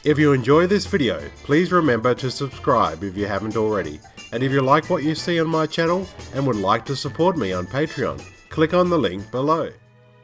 If you enjoy this video, please remember to subscribe if you haven't already. And if you like what you see on my channel and would like to support me on Patreon, click on the link below.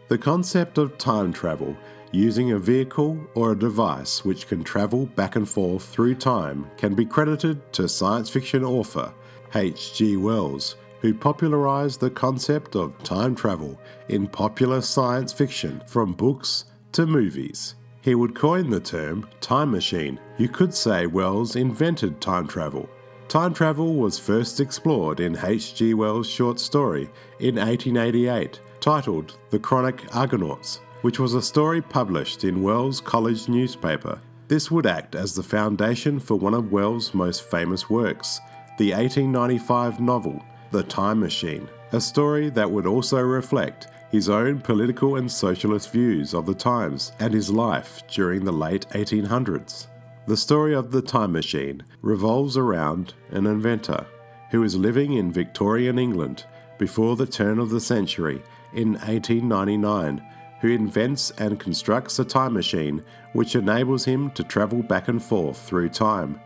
The concept of time travel, using a vehicle or a device which can travel back and forth through time, can be credited to science fiction author H.G. Wells, who popularized the concept of time travel in popular science fiction from books to movies. He would coin the term time machine. You could say Wells invented time travel. Time travel was first explored in H.G. Wells' short story in 1888 titled The Chronic Argonauts, which was a story published in Wells' college newspaper. This would act as the foundation for one of Wells' most famous works, the 1895 novel The Time Machine, a story that would also reflect his own political and socialist views of the times and his life during the late 1800s. The story of The Time Machine revolves around an inventor who is living in Victorian England before the turn of the century in 1899, who invents and constructs a time machine which enables him to travel back and forth through time.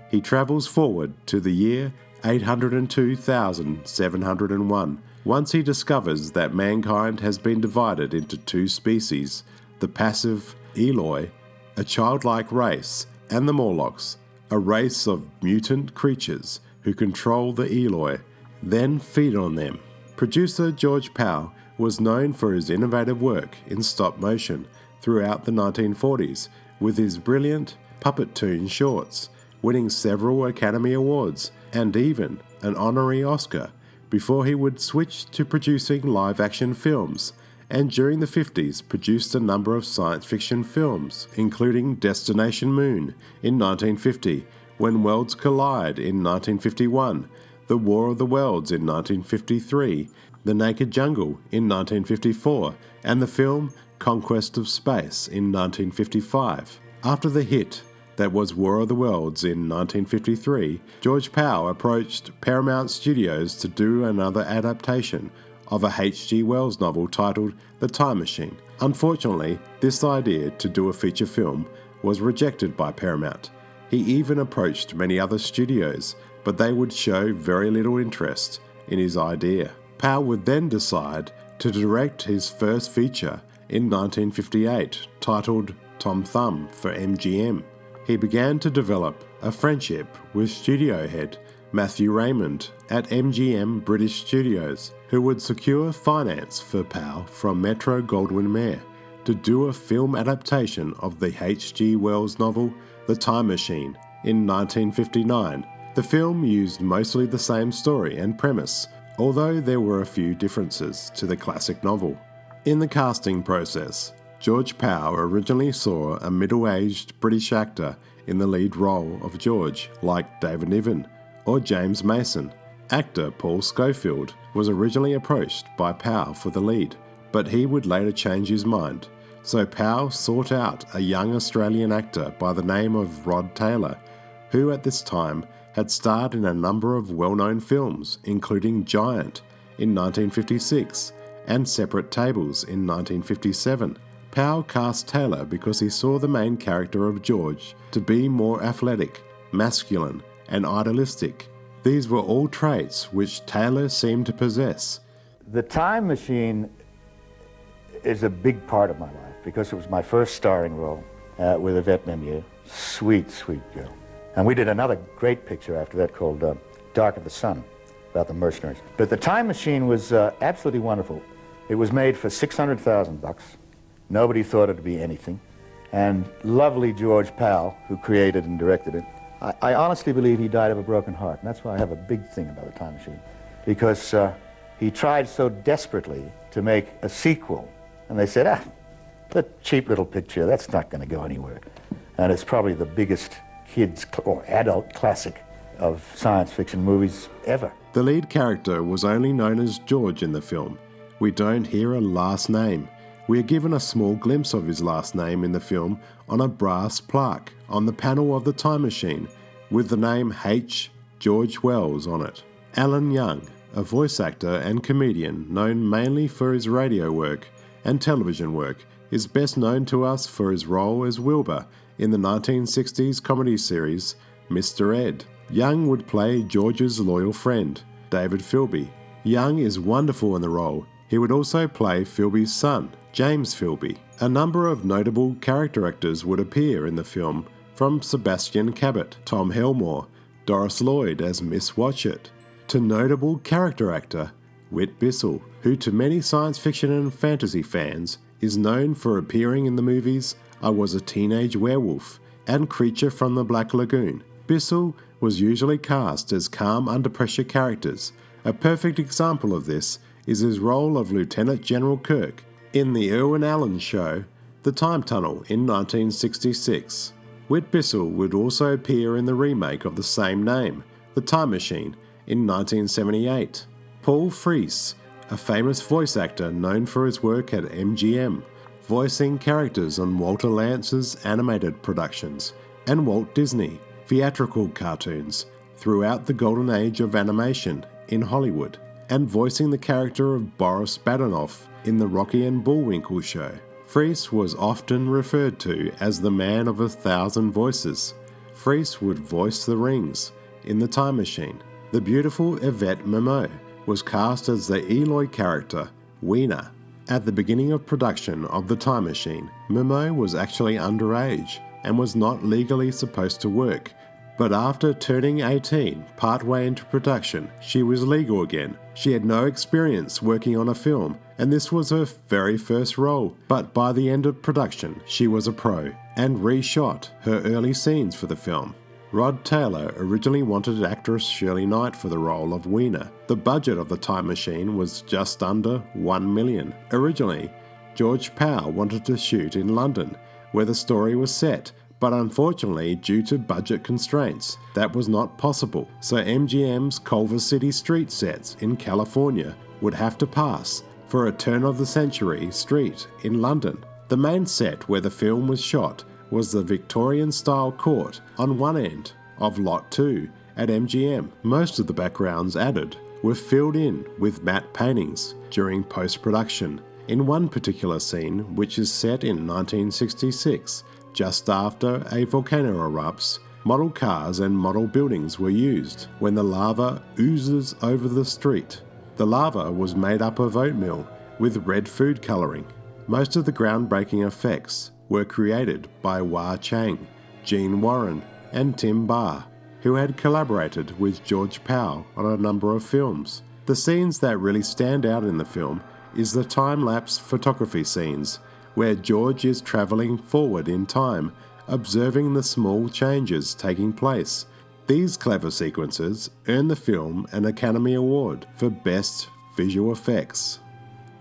He travels forward to the year 802,701, once he discovers that mankind has been divided into two species, the passive Eloi, a childlike race, and the Morlocks, a race of mutant creatures who control the Eloi, then feed on them. Producer George Pal was known for his innovative work in stop motion throughout the 1940s with his brilliant puppet-toon shorts, winning several Academy Awards and even an honorary Oscar, before he would switch to producing live-action films, and during the 50s produced a number of science fiction films, including Destination Moon in 1950, When Worlds Collide in 1951, The War of the Worlds in 1953, The Naked Jungle in 1954, and the film Conquest of Space in 1955. After the hit that was War of the Worlds in 1953, George Pal approached Paramount Studios to do another adaptation of a H.G. Wells novel titled The Time Machine. Unfortunately, this idea to do a feature film was rejected by Paramount. He even approached many other studios, but they would show very little interest in his idea. Pal would then decide to direct his first feature in 1958, titled Tom Thumb for MGM. He began to develop a friendship with studio head Matthew Raymond at MGM British Studios, who would secure finance for Pal from Metro-Goldwyn-Mayer to do a film adaptation of the H.G. Wells novel The Time Machine in 1959. The film used mostly the same story and premise, although there were a few differences to the classic novel. In the casting process, George Pal originally saw a middle-aged British actor in the lead role of George, like David Niven or James Mason. Actor Paul Schofield was originally approached by Pal for the lead, but he would later change his mind, so Pal sought out a young Australian actor by the name of Rod Taylor, who at this time had starred in a number of well-known films, including Giant in 1956 and Separate Tables in 1957. Pal cast Taylor because he saw the main character of George to be more athletic, masculine, and idealistic. These were all traits which Taylor seemed to possess. The Time Machine is a big part of my life because it was my first starring role with Yvette Mimieux. Sweet, sweet girl. And we did another great picture after that called Dark of the Sun, about the mercenaries. But The Time Machine was absolutely wonderful. It was made for $600,000. Nobody thought it'd be anything. And lovely George Pal, who created and directed it, I honestly believe he died of a broken heart. And that's why I have a big thing about The Time Machine. Because he tried so desperately to make a sequel. And they said, the cheap little picture, that's not going to go anywhere. And it's probably the biggest kids or adult classic of science fiction movies ever. The lead character was only known as George in the film. We don't hear a last name. We are given a small glimpse of his last name in the film on a brass plaque on the panel of the Time Machine with the name H. George Wells on it. Alan Young, a voice actor and comedian known mainly for his radio work and television work, is best known to us for his role as Wilbur in the 1960s comedy series Mr. Ed. Young would play George's loyal friend, David Philby. Young is wonderful in the role. He would also play Philby's son, James Philby. A number of notable character actors would appear in the film, from Sebastian Cabot, Tom Helmore, Doris Lloyd as Miss Watchett, to notable character actor Whit Bissell, who to many science fiction and fantasy fans is known for appearing in the movies I Was a Teenage Werewolf and Creature from the Black Lagoon. Bissell was usually cast as calm under pressure characters. A perfect example of this is his role of Lieutenant General Kirk in the Irwin Allen show The Time Tunnel in 1966. Whit Bissell would also appear in the remake of the same name, The Time Machine, in 1978. Paul Frees, a famous voice actor known for his work at MGM, voicing characters on Walter Lance's animated productions and Walt Disney theatrical cartoons throughout the golden age of animation in Hollywood, and voicing the character of Boris Badenov in the Rocky and Bullwinkle show. Freese was often referred to as the man of 1,000 voices. Freese would voice the Rings in The Time Machine. The beautiful Yvette Mimieux was cast as the Eloy character, Weena. At the beginning of production of The Time Machine, Mimieux was actually underage and was not legally supposed to work, but after turning 18, partway into production, she was legal again. She had no experience working on a film, and this was her very first role, but by the end of production, she was a pro, and reshot her early scenes for the film. Rod Taylor originally wanted actress Shirley Knight for the role of Weena. The budget of The Time Machine was just under $1 million. Originally, George Powell wanted to shoot in London, where the story was set, but unfortunately, due to budget constraints, that was not possible, so MGM's Culver City street sets in California would have to pass for a turn-of-the-century street in London. The main set where the film was shot was the Victorian-style court on one end of Lot 2 at MGM. Most of the backgrounds added were filled in with matte paintings during post-production. In one particular scene, which is set in 1966, just after a volcano erupts, model cars and model buildings were used when the lava oozes over the street. The lava was made up of oatmeal with red food colouring. Most of the groundbreaking effects were created by Wah Chang, Gene Warren, and Tim Barr, who had collaborated with George Powell on a number of films. The scenes that really stand out in the film is the time-lapse photography scenes, where George is travelling forward in time, observing the small changes taking place. These clever sequences earned the film an Academy Award for Best Visual Effects.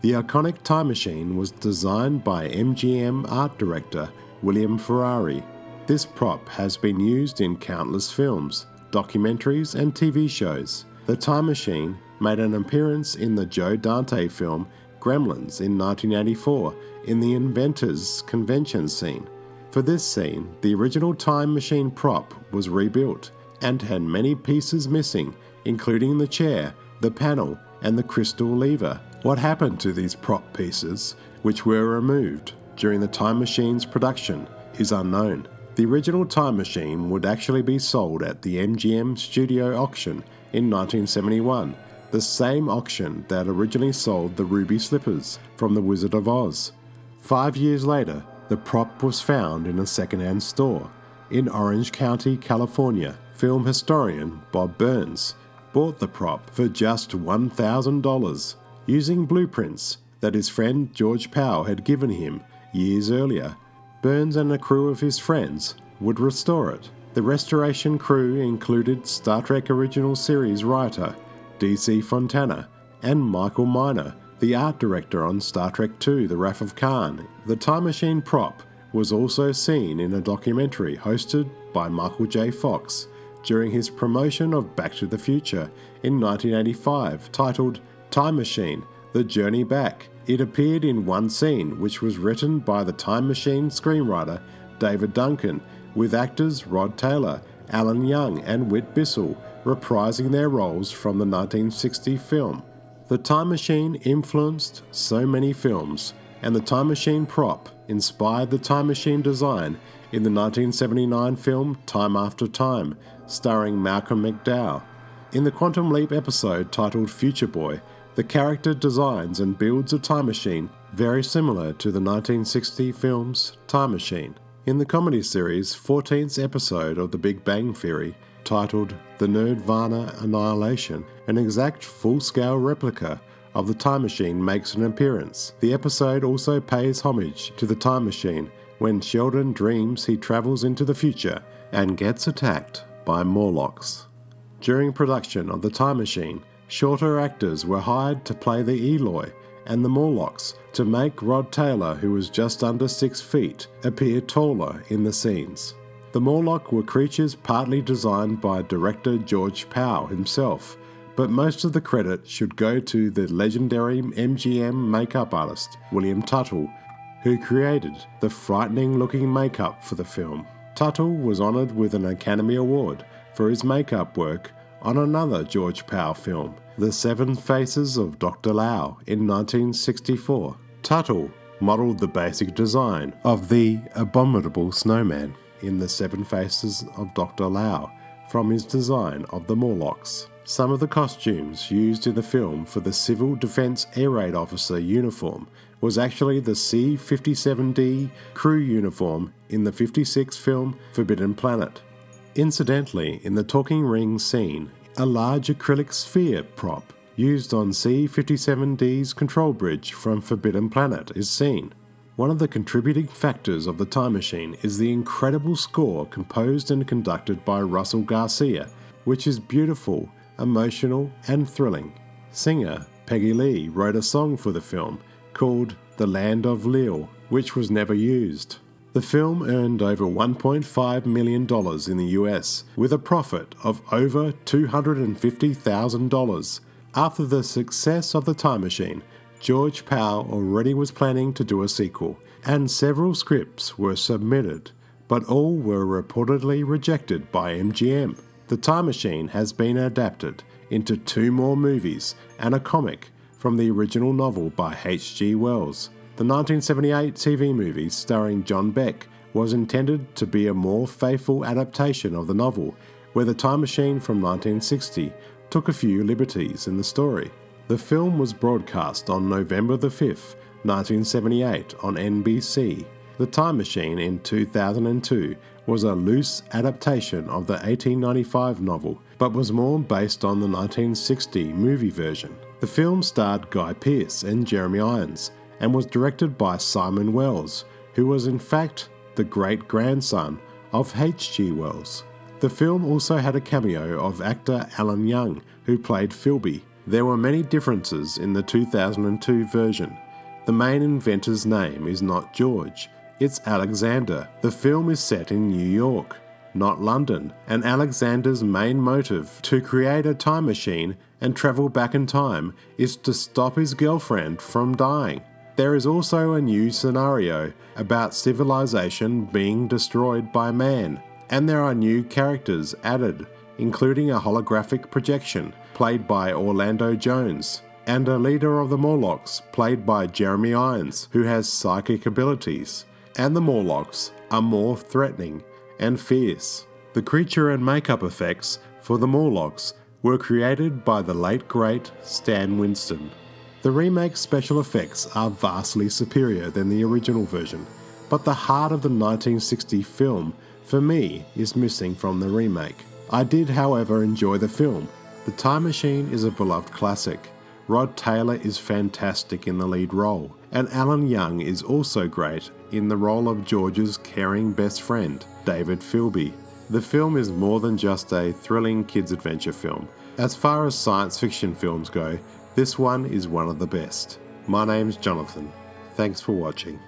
The iconic Time Machine was designed by MGM art director William Ferrari. This prop has been used in countless films, documentaries, and TV shows. The Time Machine made an appearance in the Joe Dante film Gremlins in 1984 in the Inventors Convention scene. For this scene, the original Time Machine prop was rebuilt and had many pieces missing, including the chair, the panel, and the crystal lever. What happened to these prop pieces, which were removed during the Time Machine's production, is unknown. The original Time Machine would actually be sold at the MGM Studio auction in 1971, the same auction that originally sold the ruby slippers from The Wizard of Oz. 5 years later, the prop was found in a second-hand store in Orange County, California. Film historian Bob Burns bought the prop for just $1,000, using blueprints that his friend George Powell had given him years earlier. Burns and a crew of his friends would restore it. The restoration crew included Star Trek Original Series writer D.C. Fontana and Michael Miner, the art director on Star Trek II: The Wrath of Khan. The Time Machine prop was also seen in a documentary hosted by Michael J. Fox during his promotion of Back to the Future in 1985, titled Time Machine: The Journey Back. It appeared in one scene, which was written by the Time Machine screenwriter David Duncan, with actors Rod Taylor, Alan Young, and Whit Bissell reprising their roles from the 1960 film. The Time Machine influenced so many films, and the Time Machine prop inspired the Time Machine design in the 1979 film Time After Time, starring Malcolm McDowell. In the Quantum Leap episode titled Future Boy, the character designs and builds a time machine very similar to the 1960 film's Time Machine. In the comedy series' 14th episode of The Big Bang Theory, titled The Nirvana Annihilation, an exact full-scale replica of the Time Machine makes an appearance. The episode also pays homage to the Time Machine when Sheldon dreams he travels into the future and gets attacked by Morlocks. During production of the Time Machine, shorter actors were hired to play the Eloi and the Morlocks to make Rod Taylor, who was just under 6 feet, appear taller in the scenes. The Morlock were creatures partly designed by director George Powell himself, but most of the credit should go to the legendary MGM makeup artist William Tuttle, who created the frightening-looking makeup for the film. Tuttle was honoured with an Academy Award for his makeup work on another George Powell film, The Seven Faces of Dr. Lau, in 1964. Tuttle modelled the basic design of the abominable snowman in The Seven Faces of Dr. Lau from his design of the Morlocks. Some of the costumes used in the film for the Civil Defence Air Raid Officer uniform was actually the C-57D crew uniform in the 56 film Forbidden Planet. Incidentally, in the talking ring scene, a large acrylic sphere prop used on C-57D's control bridge from Forbidden Planet is seen. One of the contributing factors of the Time Machine is the incredible score composed and conducted by Russell Garcia, which is beautiful, emotional, and thrilling. Singer Peggy Lee wrote a song for the film called The Land of Lil, which was never used. The film earned over $1.5 million in the US, with a profit of over $250,000. After the success of The Time Machine, George Powell already was planning to do a sequel, and several scripts were submitted, but all were reportedly rejected by MGM. The Time Machine has been adapted into 2 more movies and a comic from the original novel by H.G. Wells. The 1978 TV movie starring JonnyBaak was intended to be a more faithful adaptation of the novel, where the Time Machine from 1960 took a few liberties in the story. The film was broadcast on November the 5th, 1978 on NBC. The Time Machine in 2002 was a loose adaptation of the 1895 novel, but was more based on the 1960 movie version. The film starred Guy Pearce and Jeremy Irons, and was directed by Simon Wells, who was in fact the great-grandson of H.G. Wells. The film also had a cameo of actor Alan Young, who played Philby. There were many differences in the 2002 version. The main inventor's name is not George, it's Alexander. The film is set in New York, not London, and Alexander's main motive to create a time machine and travel back in time is to stop his girlfriend from dying. There is also a new scenario about civilization being destroyed by man, and there are new characters added, including a holographic projection played by Orlando Jones, and a leader of the Morlocks played by Jeremy Irons, who has psychic abilities, and the Morlocks are more threatening and fierce. The creature and makeup effects for the Morlocks were created by the late great Stan Winston. The remake special effects are vastly superior than the original version, but the heart of the 1960 film, for me, is missing from the remake. I did, however, enjoy the film. The Time Machine is a beloved classic. Rod Taylor is fantastic in the lead role, and Alan Young is also great in the role of George's caring best friend, David Philby. The film is more than just a thrilling kids' adventure film. As far as science fiction films go, this one is one of the best. My name's Jonathan. Thanks for watching.